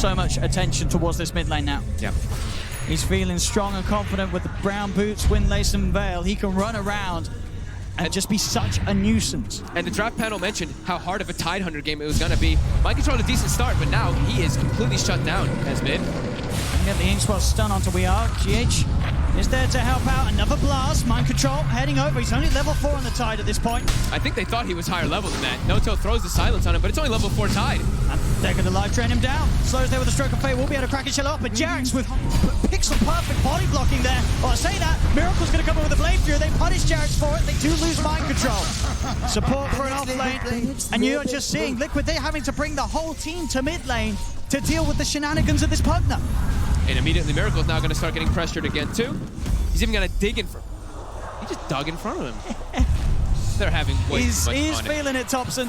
so much attention towards this mid lane now. Yeah. He's feeling strong and confident with the brown boots, wind lace and veil. He can run around and just be such a nuisance. And the draft panel mentioned how hard of a Tide Hunter game it was going to be. Mind Control had a decent start, but now he is completely shut down as mid. And get the Inkswell stun onto We Are. GH is there to help out. Another blast. Mind Control heading over. He's only level 4 on the Tide at this point. I think they thought he was higher level than that. Noto throws the silence on him, but it's only level 4 Tide. And they're going to live train him down. Slows there with a stroke of fate. Will be able to crack his shell up. But Jarex with pixel perfect body blocking there. Well, I say that. Miracle's going to come in with a Blade Fury. They punish Jarex for it. They do lose Mind Control. Support for an off lane. And you're just seeing Liquid, they're having to bring the whole team to mid lane to deal with the shenanigans of this Pugna. And immediately Miracle's now going to start getting pressured again too. He's even going to dig in front. He just dug in front of him. They're having way too much fun. He's feeling it, Topson.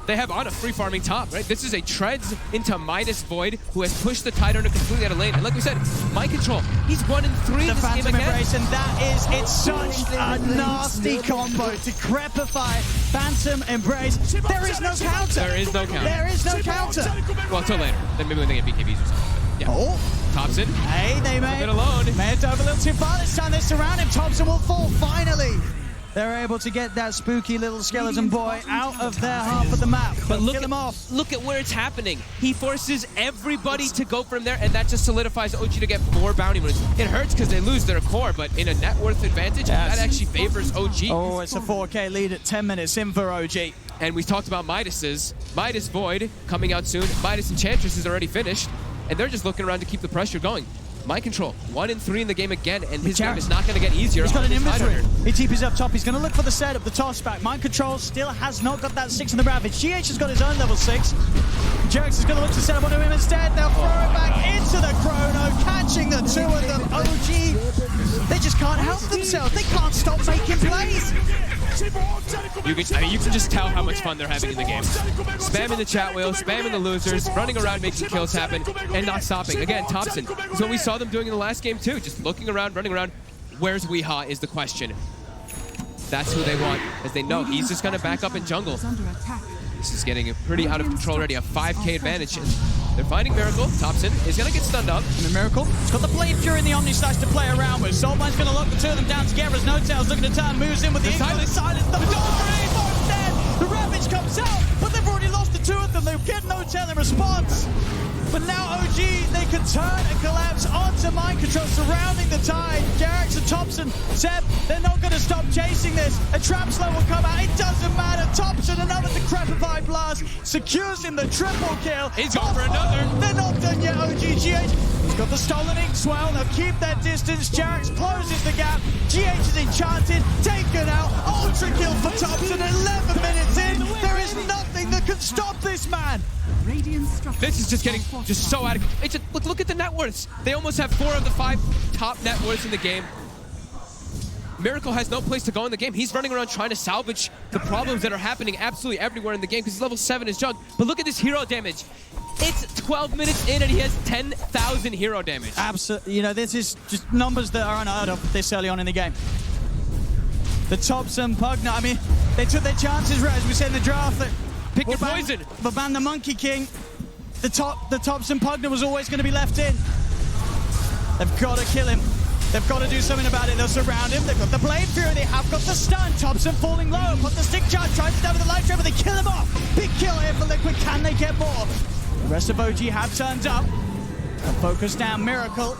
They have on a free farming top, right? This is a Treads into Midas Void who has pushed the Tide Hunter completely out of lane. And like we said, Mind Control, he's 1 in 3 in this game again. Embrace, and that is, it's such a nasty combo to crepify Phantom Embrace. There is no counter. There is no counter. There is no counter. Well, until later. Then maybe when they get BKBs or something. Yeah. Oh. Topson. Hey, they may have dove a little too far this time. They surround him. Topson will fall finally. They're able to get that spooky little skeleton boy out of their half of the map. But look kill him off. Look at where it's happening. He forces everybody to go from there, and that just solidifies OG to get 4 bounty winners. It hurts because they lose their core, but in a net worth advantage, that actually favors OG. Oh, it's a 4K lead at 10 minutes in for OG. And we talked about Midas's. Midas Void coming out soon. Midas Enchantress is already finished, and they're just looking around to keep the pressure going. Mind Control, 1 in 3 in the game again, and his game is not going to get easier. He's got an inventory. He TP's up top. He's going to look for the setup, the toss back. Mind Control still has not got that 6 in the Ravage. GH has got his own level 6. Jarex is going to look to set up onto him instead. They'll throw it back into the Chrono, catching the 2 of them. OG, they just can't help themselves. They can't stop making plays. You can just tell how much fun they're having in the game. Spamming the chat wheel, spamming the losers, running around making kills happen, and not stopping. Again, Topson is what we saw them doing in the last game too. Just looking around, running around. Where's Weehaw is the question. That's who they want, as they know he's just going to back up in jungle. This is getting pretty out of control already. A 5K advantage. They're finding Miracle. Topson is going to get stunned up. And the Miracle, he's got the Blade Fury and the Omni Slash to play around with. Soulbind's going to lock the 2 of them down together as No-Tail's looking to turn, moves in with the silence. The Bo's dead. The Ravage comes out, but they've already lost the 2 of them. They get No-Tail in response. But now OG, they can turn and collapse onto Mind Control, surrounding the Tide. Jarex and Topson, Seb, they're not going to stop chasing this. A trap slow will come out. It doesn't matter. Topson, another decrepify blast, secures him the triple kill. He's going for another. They're not done yet, OGGH. He's got the stolen Inkswell. They'll keep their distance. Jarex closes the gap. GH is enchanted, taken out. Ultra kill for Topson. 11 minutes in. There is nothing that can stop this man. This is just getting so out of control. Look at the net worths. They almost have 4 of the 5 top net worths in the game. Miracle has no place to go in the game. He's running around trying to salvage the problems that are happening absolutely everywhere in the game because he's level 7 is Jug. But look at this hero damage. It's 12 minutes in and he has 10,000 hero damage. Absolutely. You know, this is just numbers that are unheard of this early on in the game. The Topson Pugna, I mean, they took their chances, right, as we said in the draft. That pick your poison. But ban the Monkey King. The Topson Pugna was always going to be left in. They've got to kill him. They've got to do something about it. They'll surround him. They've got the Blade Fury. They have got the stun. Topson falling low. Put the stick charge. Tries to stab with the light trap, but they kill him off. Big kill here for Liquid. Can they get more? The rest of OG have turned up. They'll focus down Miracle.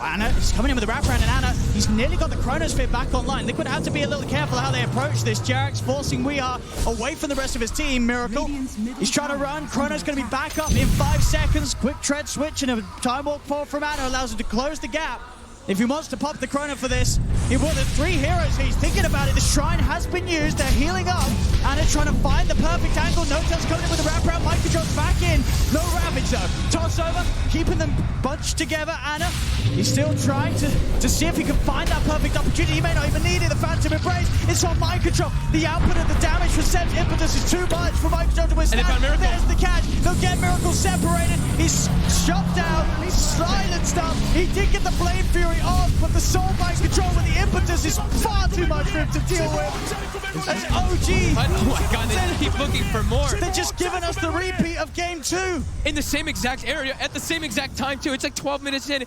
Ana, he's coming in with the wraparound, and Ana, he's nearly got the Chronosphere back online. Liquid have to be a little careful how they approach this. Jarex forcing We Are away from the rest of his team. Miracle, he's trying to run. Chrono's going to be back up in 5 seconds. Quick tread switch and a time walk forward from Ana allows him to close the gap. If he wants to pop the Chrono for this, he will. There's 3 heroes. He's thinking about it. The Shrine has been used. They're healing up. Ana trying to find the perfect angle. No-Tail's coming in with the wraparound. Mind Control's back in. No Ravage though. Toss over, keeping them bunched together. Ana, he's still trying to see if he can find that perfect opportunity. He may not even need it. The Phantom Embrace. It's on Mind Control. The output of the damage for Seb's impetus is too much for Mind Control to withstand. And they found Miracle. There's the catch. They'll again, Miracle separated. He's shut down, he's silenced up. He did get the Blade Fury off, but the Soul Mind control with the impetus is far too much for him to deal with. That's OG. Oh my god, they keep looking for more. They're just giving us the repeat of game 2. In the same exact area, at the same exact time too. It's like 12 minutes in,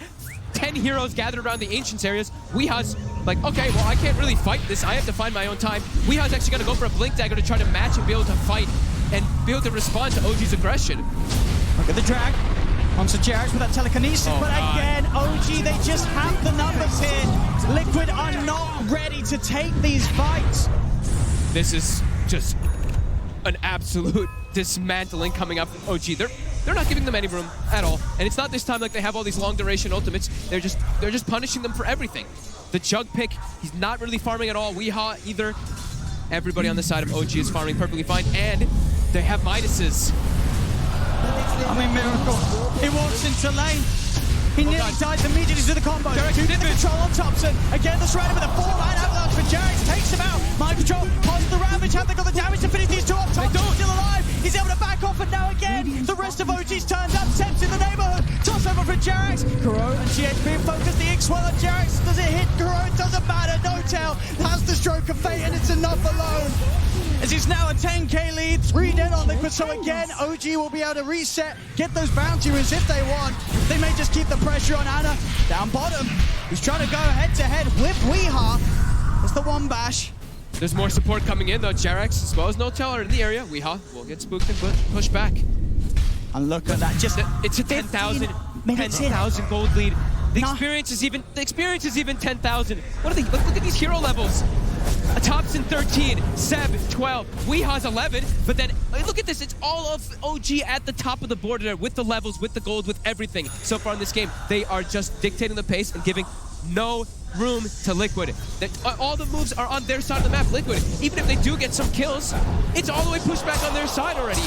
10 heroes gathered around the Ancients areas. Weeha's like, okay, well, I can't really fight this. I have to find my own time. Weeha's actually gonna go for a Blink Dagger to try to match and be able to fight and be able to respond to OG's aggression. Look at the drag. Onto Jarex with that telekinesis, but again, OG, they just have the numbers here. Liquid are not ready to take these fights. This is just an absolute dismantling coming up from OG. They're not giving them any room at all. And it's not this time like they have all these long duration ultimates. They're just punishing them for everything. The Jug pick, he's not really farming at all. Weeha either. Everybody on the side of OG is farming perfectly fine. And they have Midases. I mean, Miracle. He walks into lane. He nearly dies immediately to the combo. Two get the control on Topson. Again, the surrender with a 4-line avalanche for Jarex. Takes him out. Mind control. Pause the Ravage. Have they got the damage to finish these two up? Topson's still alive. He's able to back off, and now again, the rest of OG's turns up. Temps in the neighborhood. Toss over for Jarex. Kuro and GHB focus the X-Well on Jarex. Does it hit Kuro? It doesn't matter. No tail. Has the stroke of fate, and it's enough alone. As he's now a 10k lead, 3 dead on Liquid, so again, OG will be able to reset, get those bounty runes if they want. They may just keep the pressure on Ana. Down bottom, he's trying to go head-to-head with Weeha. It's the one bash. There's more support coming in though. Jarex as well as No Tail are in the area. Weeha will get spooked and push back. And look at that, just it's a 10,000 gold lead. The experience is even 10,000. What are they? Look at these hero levels. A Topson 13, Seb 12, Weeha's 11, but then look at this, it's all of OG at the top of the board there with the levels, with the gold, with everything. So far in this game, they are just dictating the pace and giving no room to Liquid. All the moves are on their side of the map. Liquid, even if they do get some kills, it's all the way pushed back on their side already.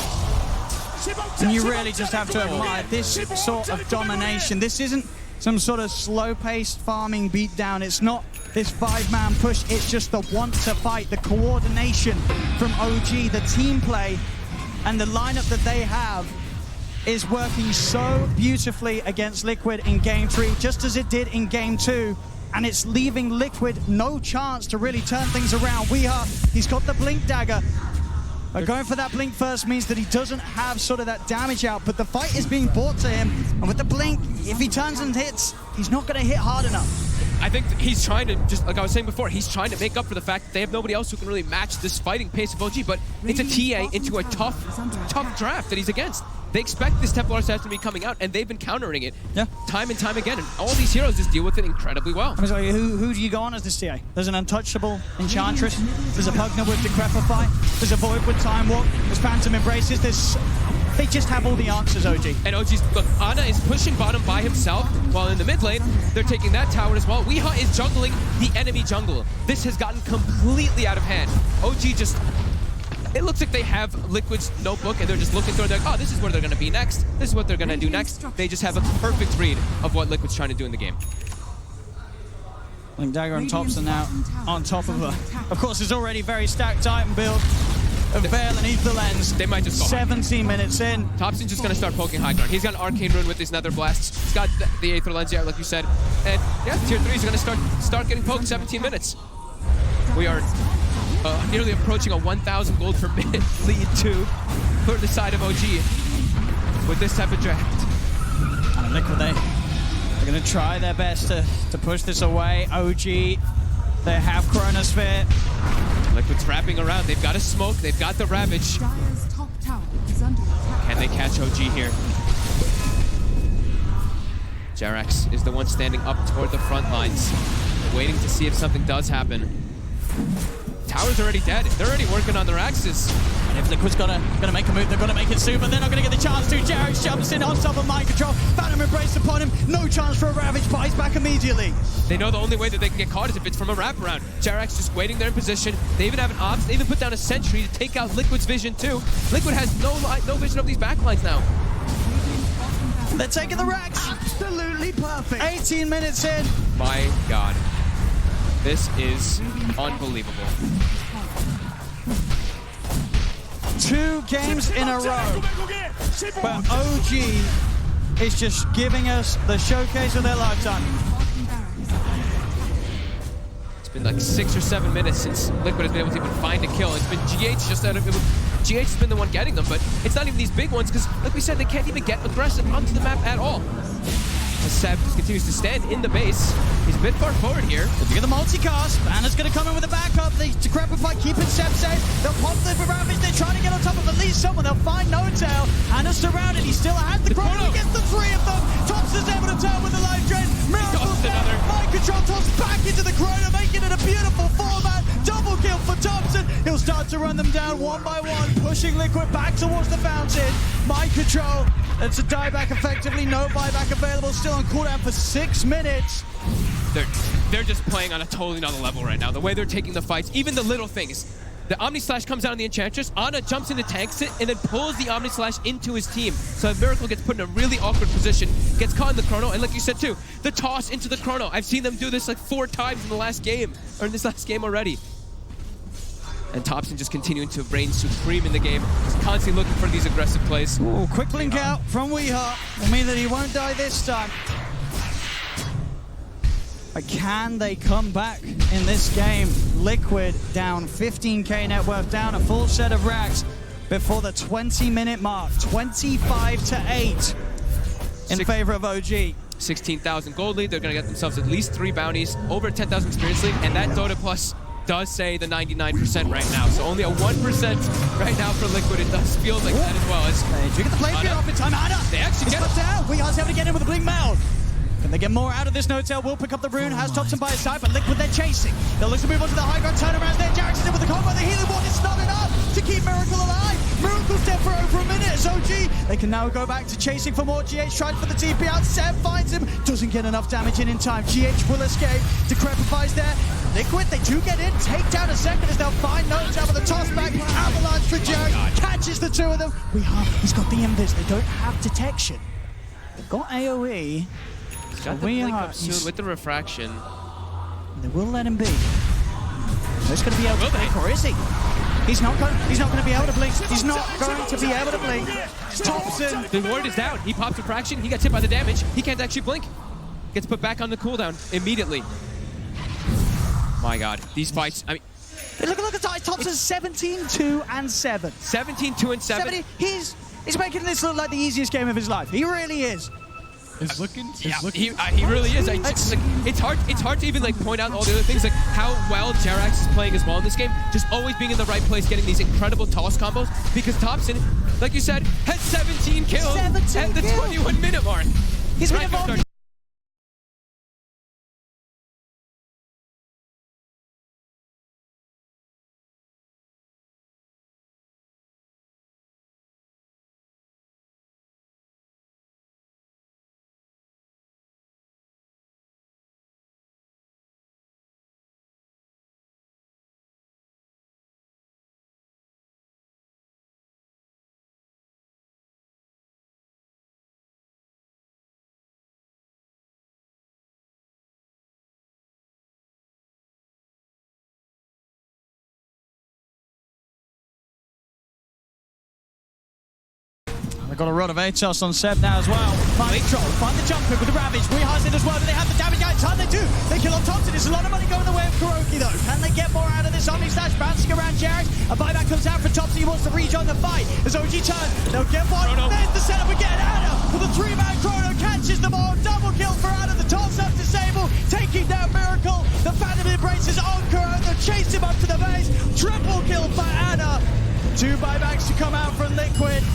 And you really just have to admire this sort of domination. This isn't some sort of slow-paced farming beatdown. It's not this 5-man push. It's just the want to fight, the coordination from OG, the team play, and the lineup that they have is working so beautifully against Liquid in Game 3, just as it did in Game 2. And it's leaving Liquid no chance to really turn things around. He's got the Blink Dagger. But going for that Blink first means that he doesn't have sort of that damage out, but the fight is being brought to him. And with the Blink, if he turns and hits, he's not going to hit hard enough. I think he's trying to, just like I was saying before, he's trying to make up for the fact that they have nobody else who can really match this fighting pace of OG, but it's a TA into a tough draft that he's against. They expect this Templar assassin to be coming out, and they've been countering it time and time again, and all these heroes just deal with it incredibly well. I was like, who do you go on as this TA? There's an Untouchable Enchantress, there's a Pugna with Decrepify, there's a Void with Time Walk, there's Phantom Embraces, they just have all the answers, OG. And OG's, look, Ana is pushing bottom by himself, while in the mid lane, they're taking that tower as well. Weeha is jungling the enemy jungle. This has gotten completely out of hand. OG just, it looks like they have Liquid's notebook and they're just looking through it. Like, oh, this is where they're going to be next. This is what they're going to do next. They just have a perfect read of what Liquid's trying to do in the game. Blink Dagger and Topson now on top of her. Of course, it's already very stacked item build of Veil and Ether Lens. They might just go 17 minutes in. Topson's just going to start poking high ground. He's got an Arcane Rune with his Nether Blasts. He's got the Aether Lens, yeah, like you said. And yeah, tier 3 is going to start getting poked 17 minutes. We are nearly approaching a 1,000 gold per minute lead too for the side of OG with this type of draft. And Liquid, they're going to try their best to push this away. OG, they have Chronosphere. Liquid's wrapping around. They've got a smoke. They've got the Ravage. Can they catch OG here? Jarex is the one standing up toward the front lines, waiting to see if something does happen. Tower's already dead. They're already working on their axes. And if Liquid's gonna make a move, they're gonna make it soon, but they're not gonna get the chance to. Jarex jumps in on top of Mind Control. Phantom Embrace upon him. No chance for a Ravage, but he's back immediately. They know the only way that they can get caught is if it's from a wraparound. Jarex just waiting there in position. They even have an ops. They even put down a sentry to take out Liquid's vision too. Liquid has no vision of these backlines now. They're taking the racks. Absolutely perfect. 18 minutes in. My God. This is unbelievable. 2 games in a row. But OG is just giving us the showcase of their lifetime. It's been like 6 or 7 minutes since Liquid has been able to even find a kill. It's been GH just out of it. GH has been the one getting them, but it's not even these big ones because, like we said, they can't even get aggressive onto the map at all. As Seb just continues to stand in the base. He's a bit far forward here. Look at the multicast. Anna's going to come in with a backup. They decrepify, keeping Seb safe. They'll pop the Ravage. They're trying to get on top of at least someone. They'll find No Tail. Anna's surrounded. He still has the chrono. He gets the 3 of them. Topson's able to turn with the life drain. Miracle's there. Mind control toss back into the chrono, making it a beautiful 4-man double kill for Topson. He'll start to run them down one by one, pushing Liquid back towards the fountain. Mind control. It's a dieback effectively. No buyback available. Still on cooldown for 6 minutes. They're just playing on a totally another level right now. The way they're taking the fights, even the little things. The Omni Slash comes out on the Enchantress. Ana jumps into tanks it and then pulls the Omni Slash into his team. So Miracle gets put in a really awkward position, gets caught in the chrono, and like you said too, the toss into the chrono. I've seen them do this like 4 times in the last game, or in this last game already. And Topson just continuing to reign supreme in the game, just constantly looking for these aggressive plays. Ooh, quick link out from weehaw. Will mean that he won't die this time. But can they come back in this game? Liquid down 15k net worth, down a full set of racks before the 20-minute mark. 25-8 in favor of OG. 16,000 gold lead. They're going to get themselves at least 3 bounties, over 10,000 experience lead, and that Dota Plus does say the 99% right now. So only a 1% right now for Liquid. It does feel like that as well. As they get the play field off in time. Ana! They actually get it down. Weeha's able to get in with a blink meld. Can they get more out of this No Tail? Will pick up the rune, has Topson by his side, but Liquid they're chasing. They'll look to move on to the high ground turnarounds there. Jarek's in with the combo. The healing ward is not enough to keep Miracle alive. Miracle's dead for over a minute. As OG, they can now go back to chasing for more. GH tries for the TP out. Seb finds him. Doesn't get enough damage in time. GH will escape. Decrepifies there. Liquid, they do get in. Take down a second as they'll find No Tail with a toss back. Avalanche for Jarek. Catches the 2 of them. He's got the invis. They don't have detection. They've got AoE. Got the blink up soon with the refraction. They will let him be. He's going to be able to blink, or is he? He's not going to be able to blink. He's not going to be able to blink. Topson. The ward is down. He pops refraction. He gets hit by the damage. He can't actually blink. Gets put back on the cooldown immediately. My God, these fights. I mean, look at the tie. Topson's 17-2 and 7. 17-2 and 7. He's making this look like the easiest game of his life. He really is. He really is. It's hard to even like point out all the other things, like how well Jerax is playing as well in this game. Just always being in the right place, getting these incredible toss combos. Because Topson, like you said, had 17 kills at the 21-minute mark. He's been involved. They've got a rod of ATOS on Seb now as well. Find the jump in with the Ravage. weeha's in as well. Do they have the damage out in time? They do. They kill on Topson. It's a lot of money going the way of Kuroki though. Can they get more out of this Omni Slash? Bouncing around Jarek. A buyback comes out for Topson. He wants to rejoin the fight. As OG turns, they'll get one. There's the setup again. Ana with a 3-man chrono catches them all. Double kill for Ana. The toss up disable. Taking down Miracle. The Phantom embraces on Kuro. They'll chase him up to the base. Triple kill for Ana. 2 buybacks to come out from Liquid.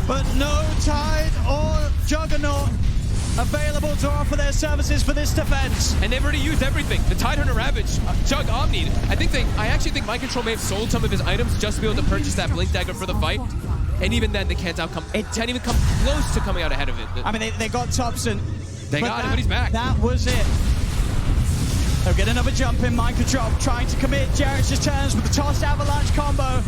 But no Tide or Juggernaut available to offer their services for this defense. And they've already used everything. The Tide Hunter Ravage, Jug Omni. I actually think Mind Control may have sold some of his items just to be able to purchase that Blink Dagger for the fight. And even then, they can't even come close to coming out ahead of it. I mean, they got Topson. They got him, but he's back. That was it. They'll get another jump in. Mind Control trying to commit. Jarek just turns with the tossed avalanche combo.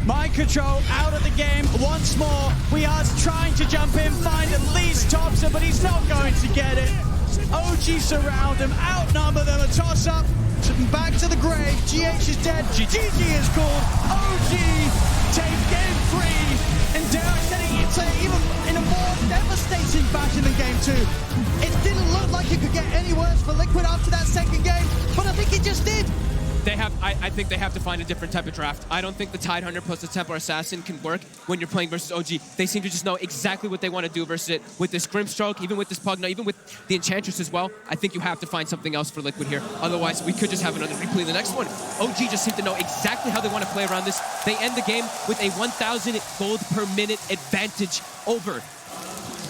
Mind Control out of the game once more. weeha's trying to jump in, find at least Topson, but he's not going to get it. OG surround him, outnumber them, a toss up, back to the grave. GH is dead, GG is called. OG take game 3. And dare I say, even in a more devastating fashion than game 2. It didn't look like it could get any worse for Liquid after that second game, but I think it just did. I think they have to find a different type of draft. I don't think the Tidehunter plus the Templar Assassin can work when you're playing versus OG. They seem to just know exactly what they want to do versus it. With this Grimstroke, even with this Pugna, even with the Enchantress as well, I think you have to find something else for Liquid here. Otherwise, we could just have another replay in the next one. OG just seem to know exactly how they want to play around this. They end the game with a 1,000 gold per minute advantage over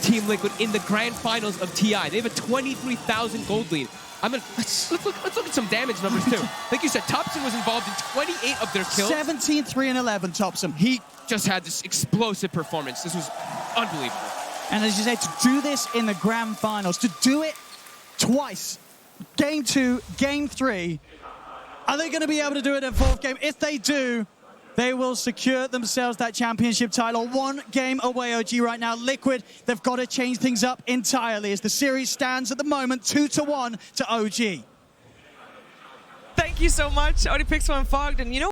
Team Liquid in the grand finals of TI. They have a 23,000 gold lead. Let's look at some damage numbers too. Like you said, Topson was involved in 28 of their kills. 17, 3, and 11, Topson. He just had this explosive performance. This was unbelievable. And as you say, to do this in the grand finals, to do it twice, game 2, game 3, are they going to be able to do it at fourth game? If they do, they will secure themselves that championship title. 1 game away, OG, right now. Liquid, they've got to change things up entirely as the series stands at the moment 2-1 to OG. Thank you so much, ODPixel and Fogged. And you know